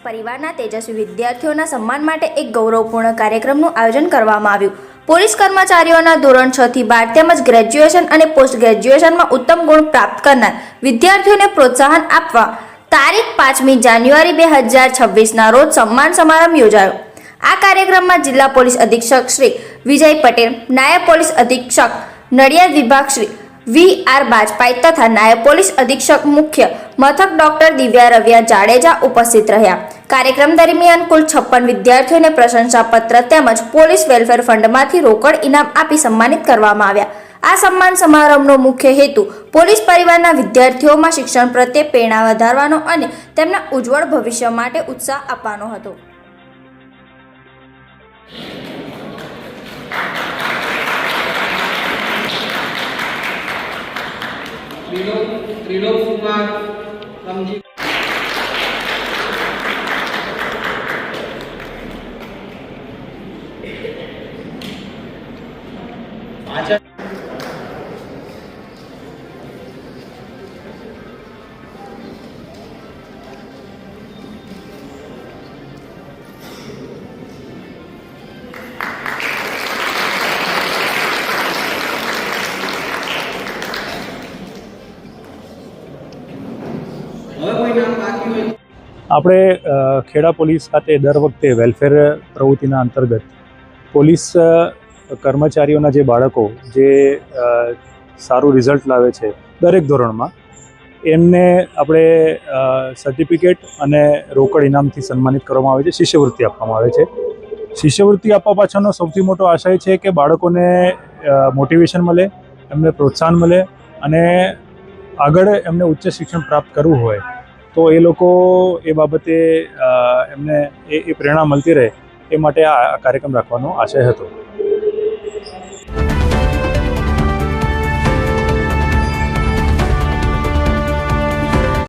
પરિવારના તેજસ્વી વિદ્યાર્થીઓના સન્માન માટે એક ગૌરવપૂર્ણ કાર્યક્રમનું આયોજન કરવામાં આવ્યું। પોલીસ કર્મચારીઓના ધોરણ 6 થી 12 તેમજ ગ્રેજ્યુએશન અને પોસ્ટ ગ્રેજ્યુએશનમાં ઉત્તમ ગુણ પ્રાપ્ત કરનાર વિદ્યાર્થીઓને પ્રોત્સાહન આપવા તારીખ 5મી જાન્યુઆરી 2026ના રોજ સન્માન સમારંભ યોજાયો। આ કાર્યક્રમમાં જિલ્લા પોલીસ અધિક્ષક શ્રી વિજય પટેલ, નાયબ પોલીસ અધિક્ષક નડિયાદ વિભાગ શ્રી વી.આર. બાજપાઈ તથા નાયબ પોલીસ અધિક્ષક મુખ્ય મથક ડોક્ટર દિવ્યા રવિયા જાડેજા ઉપસ્થિત રહ્યા। કાર્યક્રમ દરમિયાન કુલ 56 વિદ્યાર્થીઓને પ્રશંસાપત્ર તેમજ પોલીસ વેલફેર ફંડમાંથી રોકડ ઇનામ આપી સન્માનિત કરવામાં આવ્યા। આ સન્માન સમારંભનો મુખ્ય હેતુ પોલીસ પરિવારના વિદ્યાર્થીઓમાં શિક્ષણ પ્રત્યે પ્રેરણા વધારવાનો અને તેમના ઉજ્જવળ ભવિષ્ય માટે ઉત્સાહ આપવાનો હતો। त्रिलोक कुमार रमजी आचार्य આપણે ખેડા પોલીસ ખાતે દર વખતે વેલફેર પ્રવૃત્તિના અંતર્ગત પોલીસ કર્મચારીઓના જે બાળકો જે સારું રિઝલ્ટ લાવે છે દરેક ધોરણમાં એમને આપણે સર્ટિફિકેટ અને રોકડ ઇનામથી સન્માનિત કરવામાં આવે છે, શિષ્યવૃત્તિ આપવામાં આવે છે। શિષ્યવૃત્તિ આપવા પાછળનો સૌથી મોટો આશય છે કે બાળકોને મોટિવેશન મળે, એમને પ્રોત્સાહન મળે અને આગળ એમને ઉચ્ચ શિક્ષણ પ્રાપ્ત કરવું હોય તો એ લોકો એ બાબતે એમને એ પ્રેરણા મળતી રહે એ માટે આ કાર્યક્રમ રાખવાનો આશય હતો।